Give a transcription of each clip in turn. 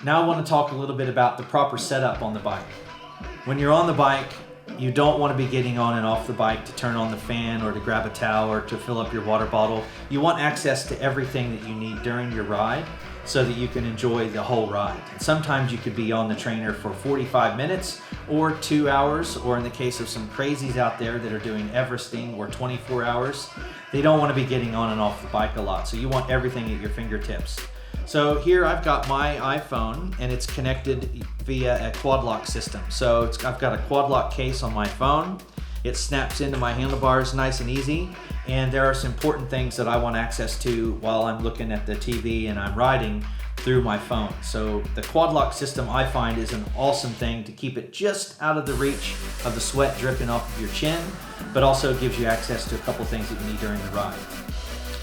Now I want to talk a little bit about the proper setup on the bike. When you're on the bike, you don't want to be getting on and off the bike to turn on the fan or to grab a towel or to fill up your water bottle. You want access to everything that you need during your ride so that you can enjoy the whole ride. And sometimes you could be on the trainer for 45 minutes or 2 hours, or in the case of some crazies out there that are doing Everesting or 24 hours, they don't want to be getting on and off the bike a lot. So you want everything at your fingertips. So here I've got my iPhone and it's connected via a Quadlock system. So I've got a Quadlock case on my phone. It snaps into my handlebars nice and easy. And there are some important things that I want access to while I'm looking at the TV and I'm riding through my phone. So the Quadlock system I find is an awesome thing to keep it just out of the reach of the sweat dripping off of your chin, but also gives you access to a couple things that you need during the ride.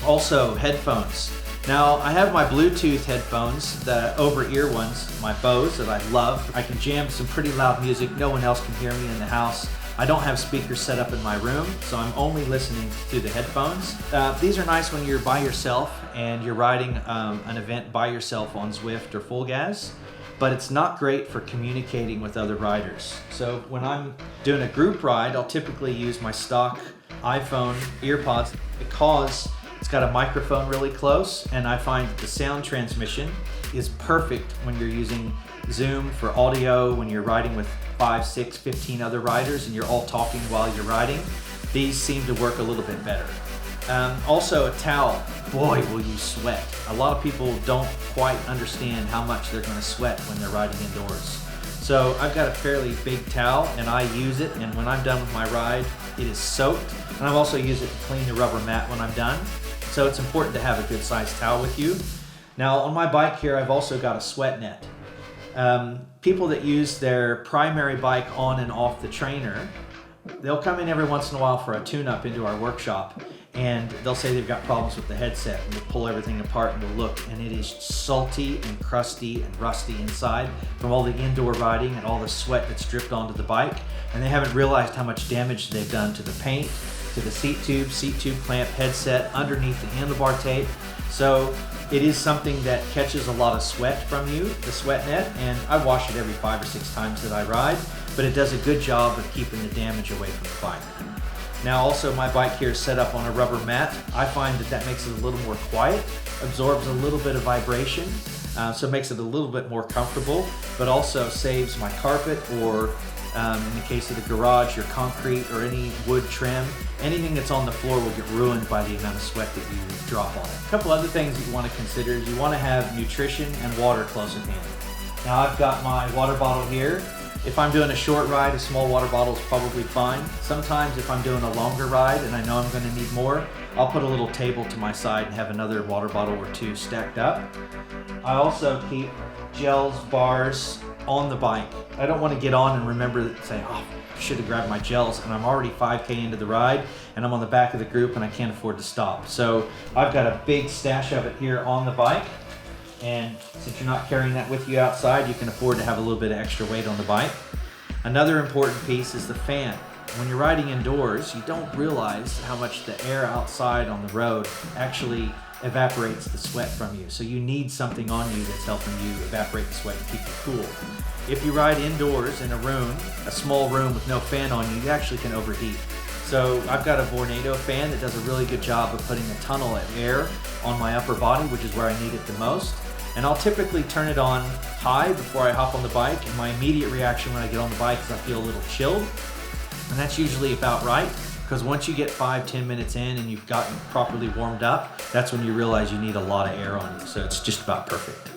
Also, headphones. Now, I have my Bluetooth headphones, the over-ear ones, my Bose that I love. I can jam some pretty loud music. No one else can hear me in the house. I don't have speakers set up in my room, so I'm only listening through the headphones. These are nice when you're by yourself and you're riding an event by yourself on Zwift or full gas, but it's not great for communicating with other riders. So when I'm doing a group ride, I'll typically use my stock iPhone earpods because it's got a microphone really close, and I find that the sound transmission is perfect when you're using Zoom for audio, when you're riding with 5, 6, 15 other riders and you're all talking while you're riding. These seem to work a little bit better. Also, a towel. Boy, will you sweat. A lot of people don't quite understand how much they're going to sweat when they're riding indoors. So I've got a fairly big towel and I use it, and when I'm done with my ride, it is soaked. And I've also used it to clean the rubber mat when I'm done. So it's important to have a good sized towel with you. Now on my bike here, I've also got a sweat net. People that use their primary bike on and off the trainer, they'll come in every once in a while for a tune-up into our workshop, and they'll say they've got problems with the headset, and we'll pull everything apart and we'll look, and it is salty and crusty and rusty inside from all the indoor riding and all the sweat that's dripped onto the bike, and they haven't realized how much damage they've done to the paint, to the seat tube clamp, headset, underneath the handlebar tape. So it is something that catches a lot of sweat from you, the sweat net, and I wash it every 5 or 6 times that I ride, but it does a good job of keeping the damage away from the bike. Now also my bike here is set up on a rubber mat. I find that makes it a little more quiet, absorbs a little bit of vibration, so it makes it a little bit more comfortable, but also saves my carpet or in the case of the garage, your concrete or any wood trim. Anything that's on the floor will get ruined by the amount of sweat that you drop on it. A couple other things that you want to consider is you want to have nutrition and water close at hand. Now I've got my water bottle here. If I'm doing a short ride, a small water bottle is probably fine. Sometimes if I'm doing a longer ride and I know I'm going to need more, I'll put a little table to my side and have another water bottle or 2 stacked up. I also keep gels, bars on the bike. I don't want to get on and remember to say, oh, I should have grabbed my gels, and I'm already 5K into the ride and I'm on the back of the group and I can't afford to stop. So I've got a big stash of it here on the bike, and since you're not carrying that with you outside, you can afford to have a little bit of extra weight on the bike. Another important piece is the fan. When you're riding indoors, you don't realize how much the air outside on the road actually evaporates the sweat from you. So you need something on you that's helping you evaporate the sweat and keep you cool. If you ride indoors in a room, a small room with no fan on you, you actually can overheat. So I've got a Vornado fan that does a really good job of putting a tunnel of air on my upper body, which is where I need it the most. And I'll typically turn it on high before I hop on the bike, and my immediate reaction when I get on the bike is I feel a little chilled. And that's usually about right, because once you get 5-10 minutes in and you've gotten properly warmed up, that's when you realize you need a lot of air on you. So it's just about perfect.